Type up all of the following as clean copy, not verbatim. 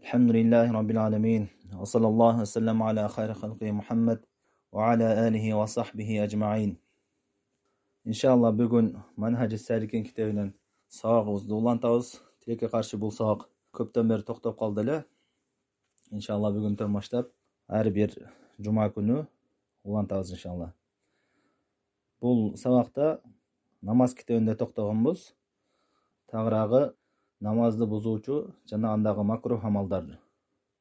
Elhamdülillahi Rabbil alemin. Ve sallallahu ve sellem ala hayri halqi Muhammed ve ala alihi ve sahbihi ecma'in. İnşallah bugün Manhaj-ı Salikin kitabının sabağımızda ulantabız. Tilekке karşı бұл sabaq көптен beri to'xtab qoldi ele. İnşallah bugünden başlap her bir cuma günü ulantabız inşallah. Бұл sabaqda namaz kitabında to'xtaganбыз. Tag'rag'i namazды buzuvchi жана андагы макрух амалдар.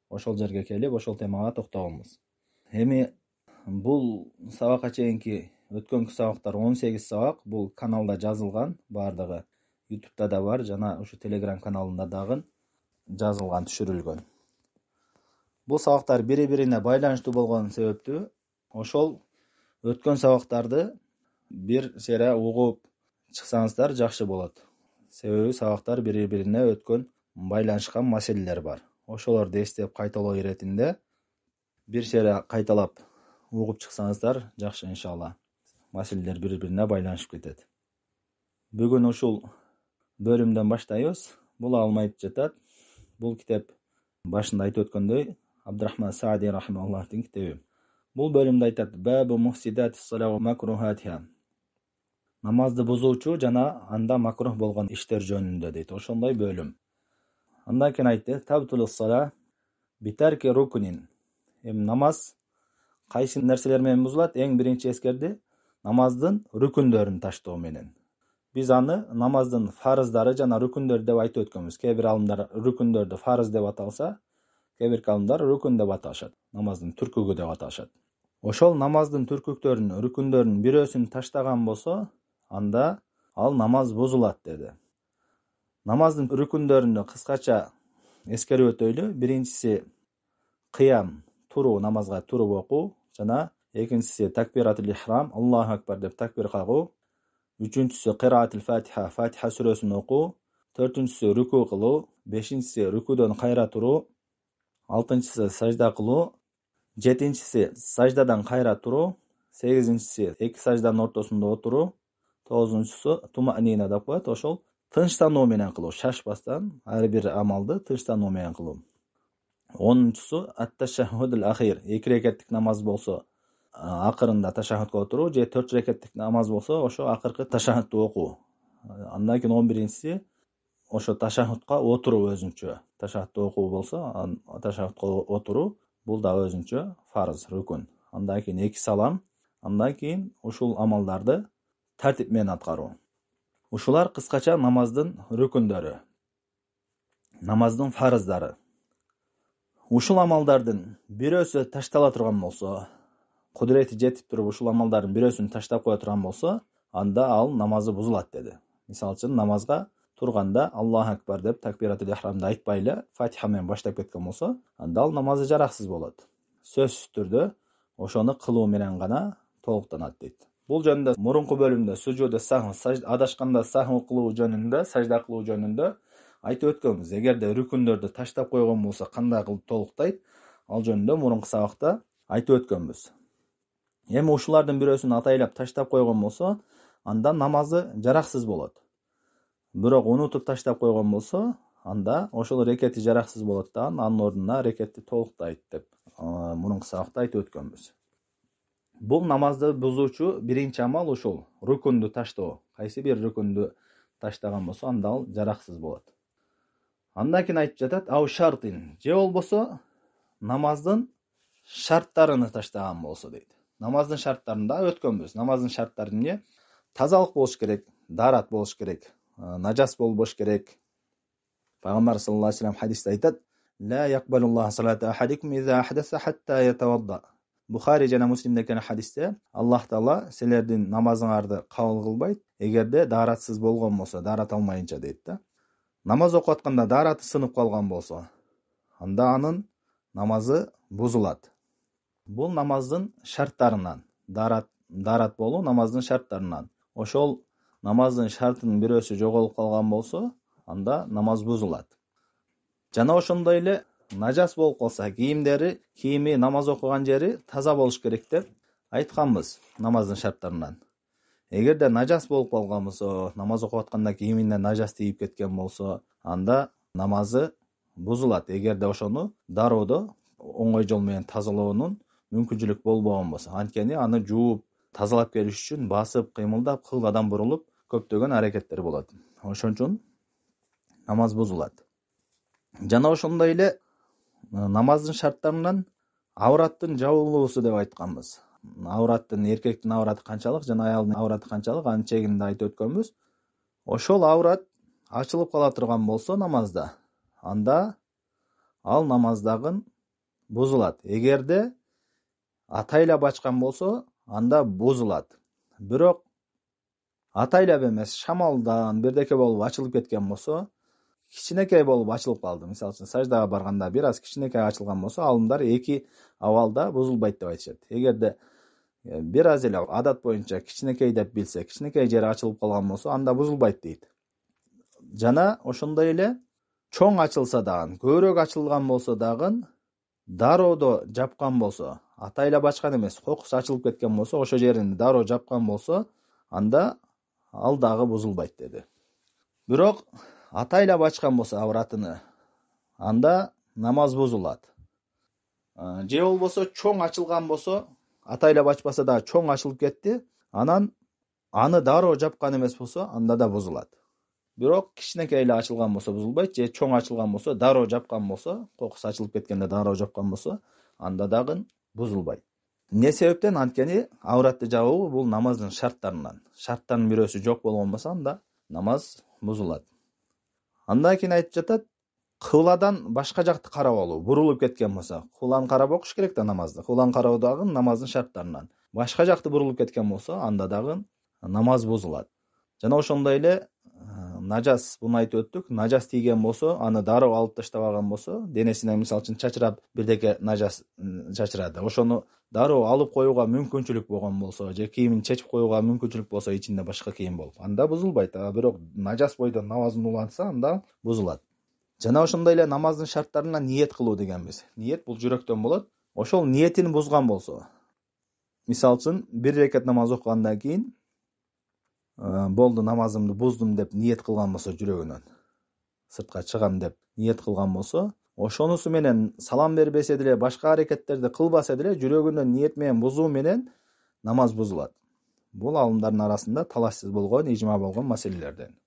Ошол жерге келип, ошол темага токтогонбуз. Эми бул сабакка чейинки өткөнкү сабактар 18 сабак бул каналда жазылган, бардыгы YouTube'да да бар, жана ушу Telegram каналында дагы жазылган, түшүрүлгөн. Бул сабактар бири-бирине байланыштуу болгон себептүү ошол өткөн сабактарды бир сере угуп чыксаңыздар жакшы болот. Себеби сабактар бири-бирине өткөн байланышкан маселелер бар. Ошолорду эстеп кайталоо иретинде бир сере кайталап угуп чыксаңыздар жакшы иншалла. Маселелер бири-бирине байланышып кетет. Бүгүн ушул бөлүмдөн баштайбыз. Бул алмайт жатат. Бул китеп башында айтып өткөндөй Абдурахман Саади рахимахуллахтын китеби. Бул бөлүмдө айтат: "Бабу муфсидатис-салат ва макрухатиха". Намазды бузуучу жана анда макрух болгон иштер жөнүндө дейт. Ошондой бөлүм. Андан кийин айтты: "Табтулус-сала битарки рукунин". Намаз кайсы нерселер менен бузулат? Эң биринчи эскерди, намаздын рүкүндөрүн таштоо менен. Биз аны намаздын фарыздары жана рүкүндөрү деп айтып өткөнбүз. Кээ бир алымдар рүкүндөрдү фарыз деп аталса, кээ бир алымдар рүкүн деп аташат. Намаздын түркүгү деп аташат. Ошол намаздын түркүктөрүн, рүкүндөрүн бирөөсүн таштаган болсо, анда ал намаз бузулат деди. Намаздын рүкүндөрүндө кыскача эскерип өтөйлү. Биринчиси кыям, туруу, намазга туруп окуу жана экинчиси такбиратул ихрам, Аллаху акбар деп такбир кагуу. Үчүнчүсү кыраатул фатиха, Фатиха сүрөсүн окуу. Төртүнчүсү рүку кылуу. Бешинчиси рүкүдөн кайра туруу. Алтынчысы сажда кылуу. Жетинчиси саждадан кайра туруу. Сегизинчиси эки сажданын ортосунда отуруу. Тогузунчусу туманина деп коет. Ошол тынчтануу менен кылуу, шашпастан ар бир амалды тынчтануу менен кылуу. 10-чусу ат-ташаххудул ахир. 2 рекеттик намаз болсо, акырында ташаххудка отуруу, же 4 рекеттик намаз болсо, ошо акыркы ташаххудду окуу. Андан кийин 11-чиси ошо ташаххудка отуруу өзүнчө. Ташаххудду окуу болсо, ташаххудка отуруу бул да өзүнчө фарыз, рүкүн. Андан кийин 2 салам, андан кийин ушул амалдарды тартип менен аткаруу. Ушулар кыскача намаздын рүкүндөрү, намаздын фарыздары. Ушул амалдардын бирөөсү таштала турган болсо, кудурети жетип туруп ушул амалдардын бирөөсүн таштап кое турган болсо, анда ал намазы бузулат деди. Мисалы үчүн намазга турганда Аллаху акбар деп такбиратул ихрамды айтпай эле Фатиха менен баштап кеткен болсо, анда ал намазы жараксыз болот. Сөзсүз түрдө ошону кылуу менен гана толуктанат дейт. Бул жөнүндө мурунку бөлүмдө сужуду сахв, адашканда сахв кылуу жөнүндө, сажда кылуу жөнүндө айтып өткөнбүз. Эгерде рүкүндөрдү таштап койгон болсо кандай кылып толуктайт? Ал жөнүндө мурунку сабакта айтып өткөнбүз. Эми ушулардын бирөөсүн атайлап таштап койгон болсо, анда намазы жараксыз болот. Бирок унутуп таштап койгон болсо, анда ошол рекети жараксыз болот да, анын ордуна рекетти толуктайт деп мурунку сабакта айтып өткөнбүз. Бул намазды бузуучу биринчи амал ушул, рүкүндү таштоо. Кайсы бир рүкүндү таштаган болсо, анда ал жараксыз болот. Андан кийин айтып жатат: "Ау шартин", же болбосо намаздын шарттарын таштаган болсо дейт. Намаздын шарттарында өткөнбүз. Намаздын шарттары эмне? Тазалык болуш керек, даарат болуш керек, нажас болбош керек. Пайгамбар саллаллаху алейхи ва саллям хадисте айтат: "Ла якбалуллаху салата ахадикум иза ахдаса хатта ятавадда". Бухари жана Муслимде келген хадисте Аллах Таала силердин намазыңарды кабыл кылбайт, эгерде дааратсыз болгон болсо, даарат алмайынча дейт да. Намаз окуп атканда даараты сынып калган болсо, анда анын намазы бузулат. Бул намаздын шарттарынан, даарат болуу намаздын шарттарынан. Ошол намаздын шартынын бирөөсү жоголуп калган болсо, анда намаз бузулат. Жана ошондой эле нажас болуп калса, кийими намаз окуган жери таза болуш керек деп айтканбыз намаздын шарттарынан. Эгерде нажас болуп калган болсо, намаз окуп атканда кийимине нажас тийип кеткен болсо, анда намазы бузулат. Эгерде ошону дароодо оңой жол менен тазалоонун мүмкүнчүлүк болбогон болсо. Анткени аны жууп, тазалап келиш үчүн басып, кыймылдап, кыбладан бурулуп көптөгөн аракеттер болот. Ошон үчүн намаз бузулат. Жана ошондой эле намаздын шарттарынан авраттын жабылуусу деп айтканбыз. Авраттын, эркектин авраты канчалык жана аялдын авраты канчалык, анын чегин да айтып өткөнбүз. Ошол аврат ачылып кала турган болсо намазда, анда ал намаздагы бузулат. Эгерде атайлап ачкан болсо, анда бузулат. Бирок атайлап эмес, шамалдан бирдеке болуп ачылып кеткен болсо, кичинекей болуп ачылып калды. Мисалы үчүн саждага барганда бир аз кичинекей ачылган болсо, алымдар эки абалда бузулбайт деп айтышат. Эгерде бир аз эле адат боюнча кичинекей деп билсе, кичинекей жери ачылып калган болсо, анда бузулбайт дейт. Жана ошондой эле чоң ачылса дагы, көбүрөөк ачылган болсо дагы, дароодо жапкан болсо, атайлап ачкан эмес, кокусу ачылып кеткен болсо, ошо жерин дароо жапкан болсо, анда ал дагы бузулбайт деди. Бирок атайлап ачкан болсо авратыны, анда намаз бузулат. Же болбосо чоң ачылган болсо, атайлап ачпаса да чоң ачылып кетти, анан аны дароо жапкан эмес болсо, анда да бузулат. Бирок кичинекей эле ачылган болсо бузулбайт, же чоң ачылган болсо, дароо жапкан болсо, кокусу ачылып кеткенде дароо жапкан болсо, анда дагы бузулбайт. Эмне себептен? Анткени авратты жабуу бул намаздын шарттарынан. Шарттардын бирөөсү жок болгон болсо, анда намаз бузулат. Андан кийин айтып жатат, кыбладан башка жакты карап алуу, бурулуп кеткен болсо, кыбланы карап окуш керек да намазды. Кыбланы кароо дагы намаздын шарттарынан. Башка жакты бурулуп кеткен болсо, анда дагы намаз бузулат. Жана ошондой эле нажас, буну айтып өттүк, нажас тийген болсо, аны дароо алып таштабаган болсо, денесине мисалы үчүн чачырап бирдеке нажас чачырады. Ошону дароо алып коюуга мүмкүнчүлүк болгон болсо, же кийимин чечип коюуга мүмкүнчүлүк болсо, ичинде башка кийим болуп, анда бузулбайт. Бирок нажас бойдон намазын улантса, анда бузулат. Жана ошондой эле намаздын шарттарынан ниет кылуу дегенбиз. Ниет бул жүрөктөн болот. Ошол ниетин бузган болсо, мисалы үчүн бир рекат намаз окугандан кийин болду, намазымды буздум деп ниет кылган болсо, жүрөгүнөн сыртка чыгам деп ниет кылган болсо, ошонусу менен салам бербесе деле, башка аракеттерди кылбаса деле, жүрөгүнөн ниет менен бузуу менен намаз бузулат. Бул алымдардын арасында талашсыз болгон, ижма болгон маселелерден.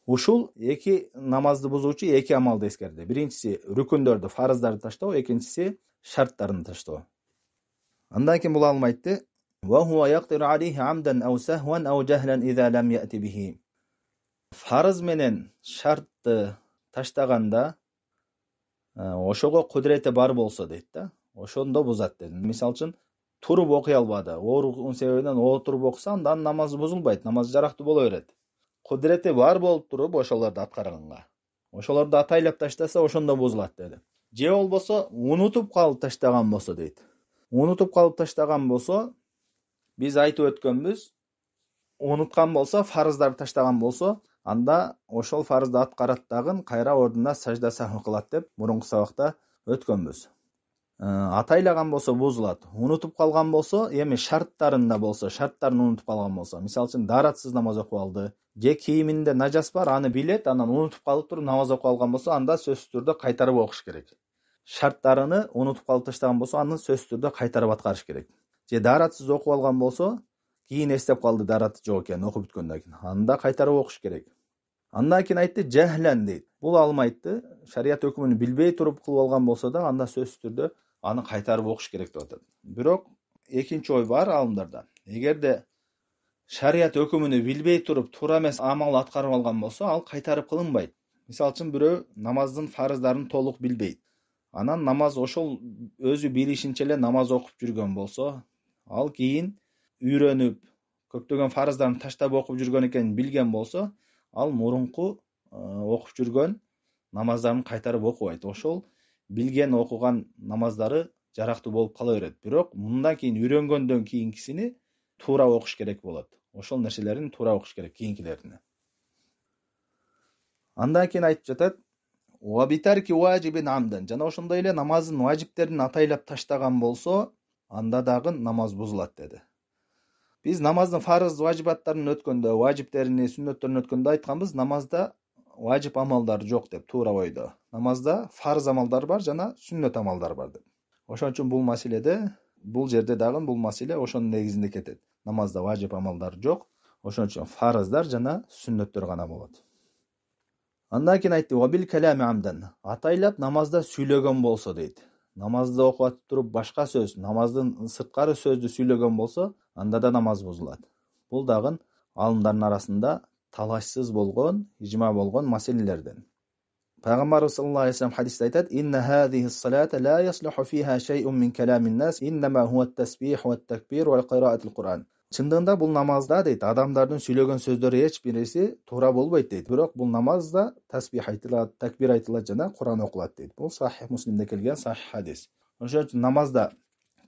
Ушул эки намазды бузуучу эки амалды эскерди. Биринчиси рүкүндөрдү, фарыздарды таштоо, экинчиси шарттарын таштоо. Андан кийин бул алым айтты: وهو يقدر عليه عمدا أو سهوا أو جهلا إذا لم يأتي به. Фарыз менен шартты таштаганда ошого кудурети бар болсо дейт да, ошондо бузат dedi. Мисалы үчүн туруп окуй албады, оорунун себебинен отуруп окуса, анда намаз бузулбайт, намаз жарактуу боло берет. Кудурети бар болуп туруп ошолорду аткарганга, ошолорду атайлап таштаса, ошондо бузулат dedi. Же болбосо унутуп калып таштаган болсо дейт. Унутуп калып таштаган болсо, биз айтып өткөнбүз, унуткан болсо, фарыздарды таштаган болсо, анда ошол фарызды аткарат дагы, кайра ордуна сажда сахв кылат деп мурунку сабакта өткөнбүз. Атайлаган болсо бузулат. Унутуп калган болсо, эми шарттарында болсо, шарттарын унутуп калган болсо, мисалы үчүн даратсыз намаз окуп алды, же кийиминде нажас бар, аны билет, анан унутуп калып туруп намаз окуп алган болсо, анда сөзсүз түрдө кайтарып окуш керек. Шарттарыны унутуп калып таштаган болсо, аны сөзсүз түрдө кайтарып аткарыш керек. Же даратсыз окуп алган болсо, кийин эстеп калды дараты жок экен окуп бүткөндөн кийин, анда кайтарып окуш керек. Андан кийин айтты, жахлан дейт. Бул алым айтты, шарият өкмүн билбей туруп кылып алган болсо да, анда сөзсүз түрдө аны кайтарып окуш керек деп атат. Бирок экинчи ой бар алымдарда. Эгерде шарият өкмүн билбей туруп туура эмес амал аткарып алган болсо, ал кайтарып кылынбайт. Мисалы үчүн бирөө намаздын фарыздарын толук билбейт. Анан намаз ошол өзү билишинче эле намаз окуп жүргөн болсо, ал кийин үйрөнүп, көптөгөн фарыздарын таштап окуп жүргөн экенин билген болсо, ал мурунку окуп жүргөн намаздарын кайтарып окубайт. Ошол билген окуган намаздары жарактуу болуп кала берет. Бирок мындан кийин үйрөнгөндөн кийинкисини туура окуш керек болот. Ошол нерселерин туура окуш керек кийинкилерине. Андан кийин айтып жатат, وَبِتَرْكِ وَاجِبٍ عَمْدًا. Жана ошондой эле намаздын важиптерин атайлап таштаган болсо, анда дагы намаз бузулат деди. Биз намаздын фарыз важибаттарын өткөндө, важиптерини, сүннөттөрүн өткөндө айтканбыз, намазда важип амалдар жок деп туура ойдо. Намазда фарз амалдар бар жана сүннөт амалдар бар деп. Ошон үчүн бул маселеде, бул жерде дагы бул маселе ошонун негизинде кетет. Намазда важип амалдар жок. Ошон үчүн фарыздар жана сүннөттөр гана болот. Андан кийин айтты: "Ва бил калами амдан". Атайлап намазда сүйлөгөн болсо дейт. Намазды окуп атып туруп башка сөз, намаздын сырткары сөздү сүйлөгөн болсо, анда да намаз бузулат. Бул дагы алымдардын арасында талашсыз болгон, ижма болгон маселелерден. Пайгамбарыбыз саллаллаху алейхи вассалам хадисте айтат: "Инна хазихи салата ла яслуху фиха шай'ун мин каламин нас, иннама хува ат-тасбих ва ат-такбир ва кыраатул Кур'ан". Чындыгында бул намазда дейт, адамдардын сүйлөгөн сөздөрү эч бириси туура болбойт дейт. Бирок бул намазда тасбих айтылат, такбир айтылат жана Кур'ан окулат дейт. Бул Сахих Муслимде келген сахих хадис. Ошон үчүн намазда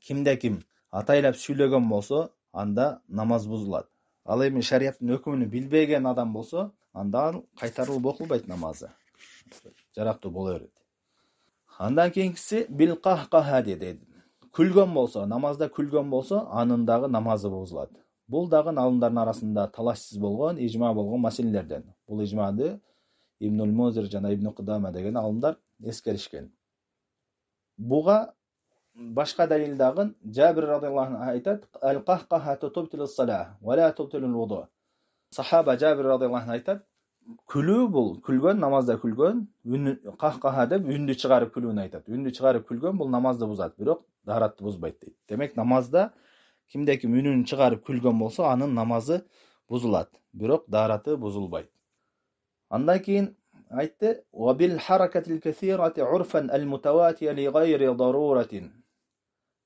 кимде ким атайлап сүйлөгөн болсо, анда намаз бузулат. Ал эми шариаттын өкүмүн билбеген адам болсо, анда кайтарылып окулбайт намазы. Жарактуу боло берет. Андан кийинкиси бил кахкаха дейт. Күлгөн болсо, намазда күлгөн болсо, анын дагы намазы бузулат. Бул дагы алымдардын арасында талашсыз болгон, ижма болгон маселелерден. Бул ижмады Ибнул Музир жана Ибн Кудама деген алымдар эскеришкен. Буга башка далил дагы Жабир радыйаллаху анху айтат: "Ал-кахкаха тубтилус салах ва ла тубтилул вуду". Сахаба Жабир радыйаллаху анху айтат: "Күлүү бул, күлгөн, намазда күлгөн, кахкаха деп үндү чыгарып күлүүнү айтат. Үндү чыгарып күлгөн бул намазды бузат, бирок даратты бузбайт" дейт. Демек намазда кимде ким үнүн чыгарып күлгөн болсо, анын намазы бузулат, бирок дараты бузулбайт. Андан кийин айтты: "Ва бил харакатил касирати урфан ал-мутаватия ли гайри даруратин".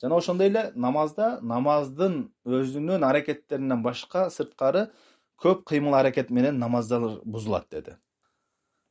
Жана ошондой эле намаздын өзүнүн аракеттеринен башка сырткары көп кыймыл аракет менен намаздар бузулат деди.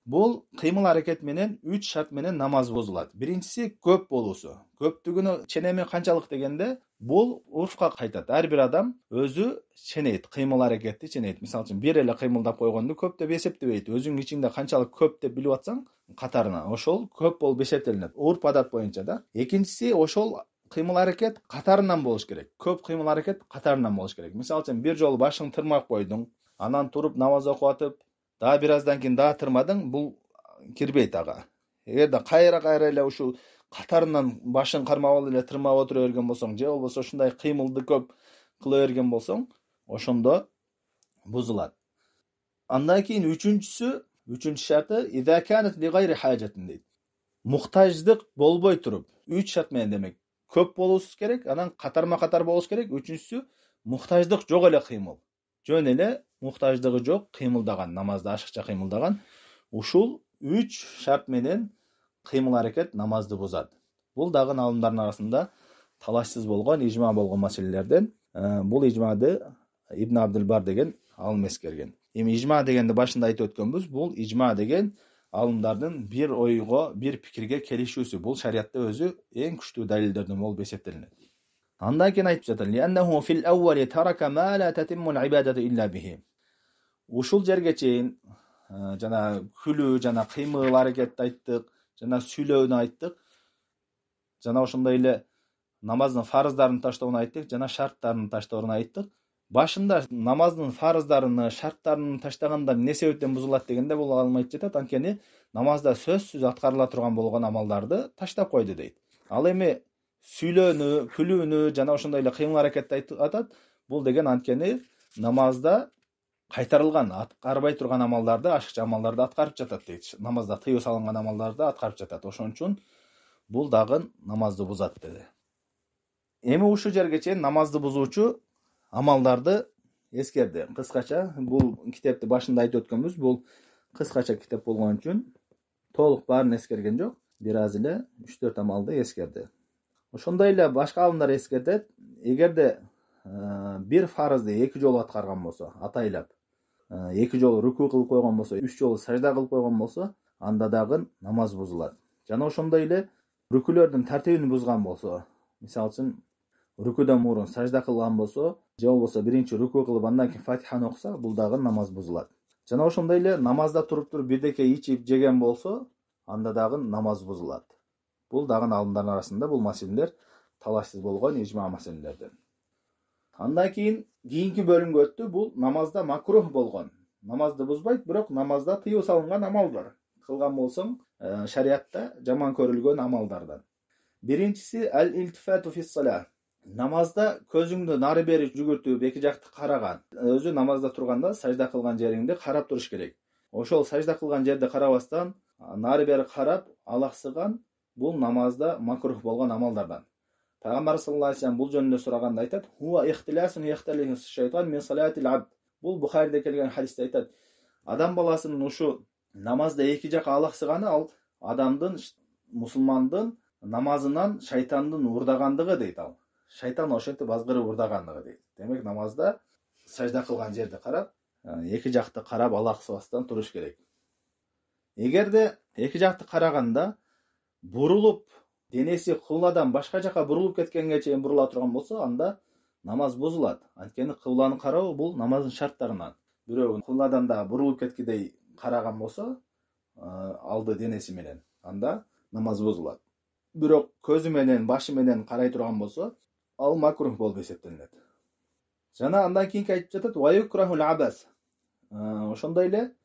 Бул кыймыл аракет менен 3 шарт менен намаз бузулат. Биринчиси көп болуусу. Көптүгүнө ченеми канчалык дегенде, бул урфка кайтат. Ар бир адам өзү ченейт, кыймыл аракетти ченейт. Мисалы үчүн бир эле кыймылдап койгонду көп деп эсептебейт. Өзүң ичиңде канчалык көп деп билип атсаң, катарына ошол көп болуп эсептелинет. Урп адат боюнча да. Экинчиси, ошол кыймыл аракет катарынан болуш керек. Көп кыймыл аракет катарынан болуш керек. Мисалы үчүн бир жолу башың тырмап койдуң, анан туруп намаз окуп атып, дагы бир аздан кийин дагы тырмадың, бул кирбейт ага. Эгерде кайра эле ушу катарынан башың кармап алып эле тырмап отура берген болсоң, же болбосо ушундай кыймылды көп кыла берген болсоң, ошондо бузулат. Андан кийин үчүнчү шарты иза канат ли гайри хажатин дейт. Муктаждык болбой туруп, 3 шарт менен демек. Көп болуусу керек, анан катарма-катар болуш керек. Үчүнчүсү муктаждык жок эле кыймыл. Жөн эле муктаждыгы жок кыймылдаган, намазда ашыкча кыймылдаган. Ушул 3 шарт менен кыймыл аракет намазды бузат. Бул дагы алымдардын арасында талашсыз болгон, ижма болгон маселелерден. Бул ижмады Ибн Абдул Бар деген алым эскерген. Эми ижма дегенди башында айтып өткөнбүз. Бул ижма деген алымдардын бир ойго, бир пикирге келишүүсү. Бул шариатта өзү эң күчтүү далилдерден болуп эсептелинет. Андан кийин айтып жатат: "Лианнаху фил аввали тарака ма ла татиммул ибадату илля бихи". Ушул жерге чейин жана күлүү, жана кыймыл аракетти айттык, жана сүйлөөнү айттык. Жана ошондой эле намаздын фарыздарын таштоону айттык, жана шарттарын таштоону айттык. Башында намаздын фарыздарын, шарттарын таштаганда эмне себептен бузулат дегенде бул алым айтып жатат, анткени намазда сөзсүз аткарыла турган болгон амалдарды таштап койду дейт. Ал эми сүйлөөнү, күлүүнү жана ошондой эле кыймыл аракетти атат. Бул деген анткени намазда кайтарылган, аткарбай турган амалдарды, ашыкча амалдарды аткарып жатат дейт. Намазда тыюу салынган амалдарды аткарып жатат. Ошон үчүн бул дагы намазды бузат деди. Эми ушу жерге чейин намазды бузуучу амалдарды эскерди. Кыскача бул китепти башында айтып өткөнбүз. Бул кыскача китеп болгон үчүн толук баарын эскерген жок. Бир аз эле 3-4 амалды эскерди. Ошондой эле башка алымдар эскертет. Эгерде бир фарызды 2 жолу аткарган болсо, атайлап, 2 жолу руку кылып койгон болсо, 3 жолу сажда кылып койгон болсо, анда дагы намаз бузулат. Жана ошондой эле рукулөрдүн тартибин бузган болсо, мисалы үчүн рукудан мурун сажда кылган болсо, же болбосо биринчи руку кылып андан кийин Фатиханы окуса, бул дагы намаз бузулат. Жана ошондой эле намазда туруп бирдеке ичип жеген болсо, анда дагы намаз бузулат. Бул дагы алымдардын арасында бул маселелер талашсыз болгон ижма маселелерден. Андан кийинки бөлүмгө өттү. Бул намазда макрух болгон. намазды бузбайт, бирок намазда тыюу салынган амал бар. Кылган болсоң, шариатта жаман көрүлгөн амалдардан. Биринчиси ал-илтифату фис-сала. Намазда көзүңдү нары бери жүгүртүп, эки жакты караган. Өзү намазда турганда сажда кылган жериңди карап туруш керек. Ошол сажда кылган жерди карабастан, нары бери карап, алаксыган бул намазда макрух болгон амалдардан. Пайгамбар саллаллаху алейхи вассалам бул жөнүндө сураганда айтат: "Хуа ихтиласун яхталиху шайтан мин салатил абд." Бул Бухариде келген хадисте айтат: адам баласынын ушу намазда эки жака алаксыганы ал адамдын, мусулмандын намазынан шайтандын урдагандыгы дейт ал. Шайтан ошентип азгырып урдагандыгы дейт. Демек намазда сажда кылган жерди карап, эки жакты карап алаксыбастан туруш керек. Эгерде эки жакты караганда бурулуп, денеси кыбладан башка жака бурулуп кеткенге чейин бурула турган болсо, анда намаз бузулат. Анткени кыбланы кароо бул намаздын шарттарынан. Бирөө кыбладан да бурулуп кеткидей караган болсо, алды денеси менен, анда намаз бузулат. Бирок көзү менен, башы менен карай турган болсо, ал макрух болуп эсептелет. Жана андан кийинки айтып жатат: "Ва юкрахул абас." Ошондой эле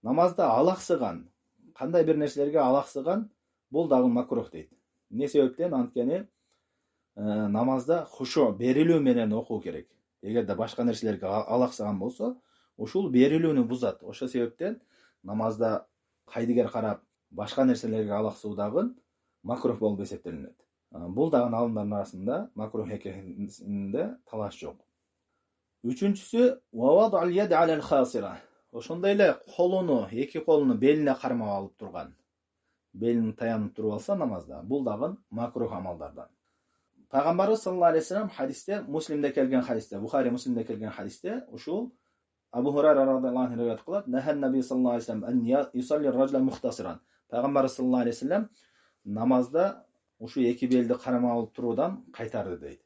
намазда алаксыган, кандай бир нерселерге алаксыган бул дагы макрух дейт. Эмне себептен? Анткени намазда хушу, берилүү менен окуу керек. Эгерде башка нерселерге алаксыган болсо, ушул берилүүнү бузат. Ошол себептен намазда кайдыгер карап, башка нерселерге алаксуу дагы макрух болуп эсептелет. Бул дагы алымдардын арасында макрух экенинде талаш жок. Үчүнчүсү вавад ал-яд аль-хасира. Ошондой эле колуну, эки колуну белине кармап алып турган. Белин таянып туруп алса намазда, бул дагы макрух амалдардан. Пайгамбарыбыз саллаллаху алейхи вассалам хадисте, Муслимде келген хадисте, Бухари Муслимде келген хадисте, ушул Абу Хурайра радhiyallahu anh риваят кылат: "Нахан наби саллаллаху алейхи вассалам ан юсалли ар-раджула мухтасиран." Пайгамбар саллаллаху алейхи вассалам намазда ушу эки белди кармап алып туруудан кайтарды дейт.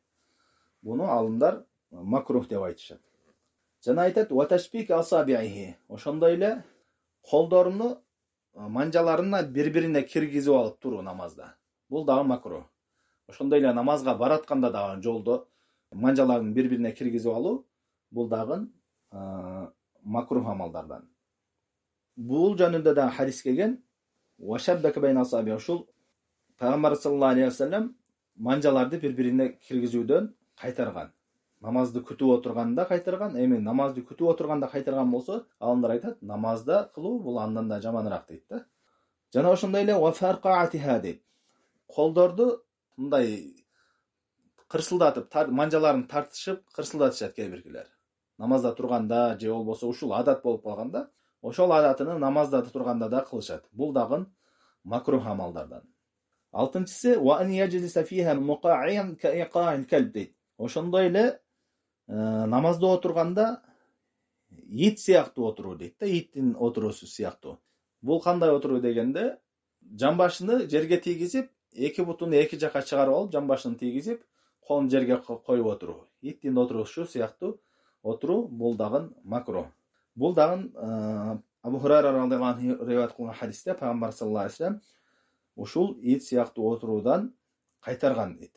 Буну алымдар макрух деп айтышат. Жана айтат: "Ва ташбик асабиhi." Ошондой эле колдоруну манжаларына бири-бирине киргизип алып туруу намазда. Бул дагы макрух. Ошондой эле намазга баратканда дагы жолдо манжаларын бири-бирине киргизип алуу бул дагы макрух амалдардан. Бул жөнүндө да хадис келген: "Ва шаббака байна асаби." Ушул Пайгамбар саллаллаху алейхи вассалам манжаларды бири-бирине киргизүүдөн кайтарган. Намазды күтүп отурганда кайтарган. Эми намазды күтүп отурганда кайтарган болсо, алымдар айтат, намазда кылуу бул андан да жаманыраак дейт да. Жана ошондой эле ва фарqa'atiha дейт. Колдорду мындай кырсылдатып, манжаларын тартышып, кырсылдатышат кээ биркилер. Намазда турганда же болбосо ушул адат болуп калганда, ошол адатыны намазда турганда да кылышат. Бул дагы макрух амалдардан. Алтынчысы ва ан яджлиса фиha muqa'iyan ka'iqa'il kalb дейт. Ошондой эле намазда отурганда ит сыяктуу отуруу дейт да, иттин отуруусу сыяктуу. Бул кандай отуруу дегенде, жамбашыны жерге тийгизип, эки бутуну эки жака чыгарып алып, жамбашын тийгизип, колун жерге коюп отуруу. Иттин отурушу сыяктуу отуруу бул дагы макрух. Бул дагы Абу Хурайра радhiyallahu anh риваят кылган хадисте Пайгамбар саллаллаху алейхи вассалам ушул ит сыяктуу отуруудан кайтарган дейт.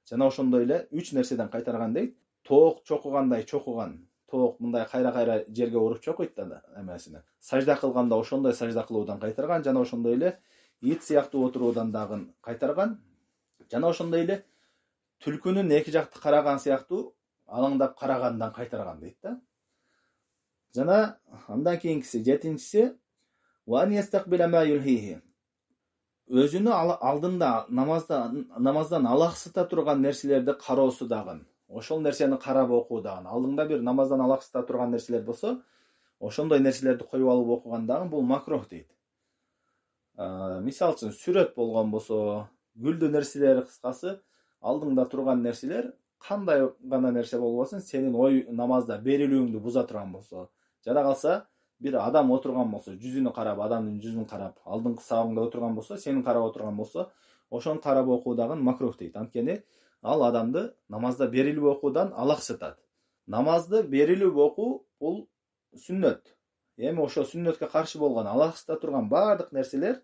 Жана ошондой эле 3 нерседен кайтарган дейт. Тоок чокугандай чокуган. Тоок мындай кайра-кайра жерге уруп чокуйт да эмесине. Сажда кылганда ошондой сажда кылуудан кайтарган, жана ошондой эле ит сыяктуу отуруудан дагы кайтарган. Жана ошондой эле түлкүнүн эки жакты караган сыяктуу алаңдап карагандан кайтарган дейт да. Жана андан кийинкиси, жетинчиси ва ан ястакбила ма юлхихи. Өзүнү алдында намаздан алаксыта турган нерселерди кароосу дагы. Ошол нерсени карап окуу дагы. Алдыңда бир намаздан алаксыта турган нерселер болсо, ошондой нерселерди коюп алып окуган дагы бул макрух дейт. Мисалы үчүн сүрөт болгон болсо, гүлдүү нерселер, кыскасы алдыңда турган нерселер кандай гана нерсе болбосун, сенин ой намазда берилүүңдү буза турган болсо, жада калса бир адам отурган болсо, жүзүнө карап, адамдын жүзүн карап, алдыңкы сабыңда отурган болсо, сенин карап отурган болсо, ошону карап окуу дагы макрух дейт. Анткени ал адамды намазда берилип окуудан алаксытат. Намазды берилип окуу бул сүннөт. Эми ошо сүннөткө каршы болгон, алаксыта турган бардык нерселер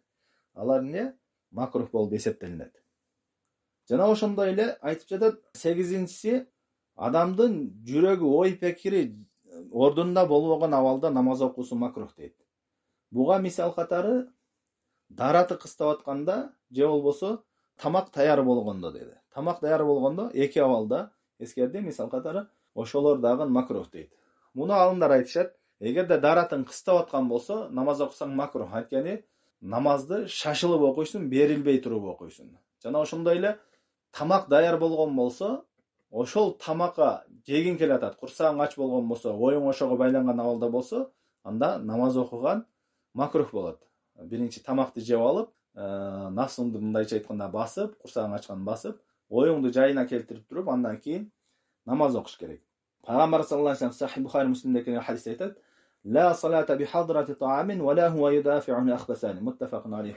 алар эмне? Макрух болуп эсептелинет. Жана ошондой эле айтып жатат, 8-инчиси адамдын жүрөгү, ой пикири, ордунда болбогон абалда намаз окуусу макрух дейт. Буга мисал катары дараты кыстап атканда же болбосо тамак даяр болгондо деди. Тамак даяр болгондо эки абалда эскерди, мисал катары ошолор дагы макрух дейт. Муну алымдар айтышат, эгерде даратын кыстап аткан болсо намаз окусаң макрух. Анткени намазды шашылып окуйсуң, берилбей туруп окуйсуң. Жана ошондой эле тамак даяр болгон болсо, ошол тамакка жегиң келатат, курсагың ач болгон болсо, оюң ошого байланган абалда болсо, анда намаз окуган макрух болот. Биринчи тамакты жеп алып, нафсыңды мындайча айтканда басып, курсагың ачкан басып, оюңду жайына келтирип туруп, андан кийин намаз окуш керек. Пайгамбар саллаллаху алейхи ва саллям Сахih Bukhari Muslim'de kelgan hadiste aytadi: "La salata bi hadrati ta'amin wa la huwa yudafi'un akhbasani." Muttafaqun alayh.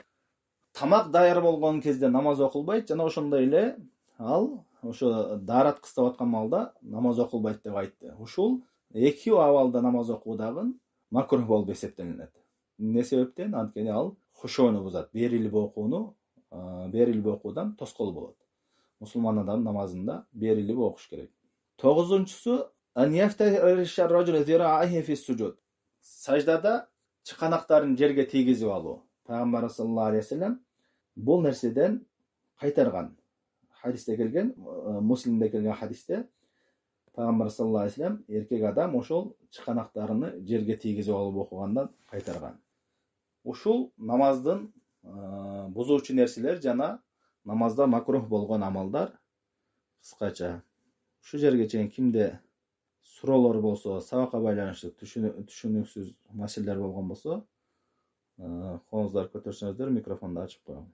Тамак даяр болгон кезде намаз окулбайт, жана ошондой эле ал ошо дарат кыстап аткан маалда намаз окулбайт деп айтты. Ушул эки абалда намаз окуу дагы макрух болуп эсептелинет. Эмне себептен? Анткени ал хушууну бузат, берилип окуудан тоскоол болот. Мусулман адам намазында берилип окуш керек. 9-нчусу an yaftarisha ar-rajulu zira'ahi fi sujud. Саждада чыканактарын жерге тийгизип алуу. Пайгамбар саллаллаху алейхи ва саллям бул нерседен кайтарган. Хадисте келген, Муслимде келген хадисте Пайгамбар саллаллаху алейхи ва саллям эркек адам ошол чыканактарыны жерге тийгизип алып окугандан кайтарган. Ушул намаздын бузуучу нерселер жана намазда макрух болгон амалдар кыскача. Ушу жерге чейин кимде суроолор болсо, сабакка байланыштуу түшүнүксүз маселелер болгон болсо, колуңуздар көтөрсөңүздөр, микрофонду ачып коем.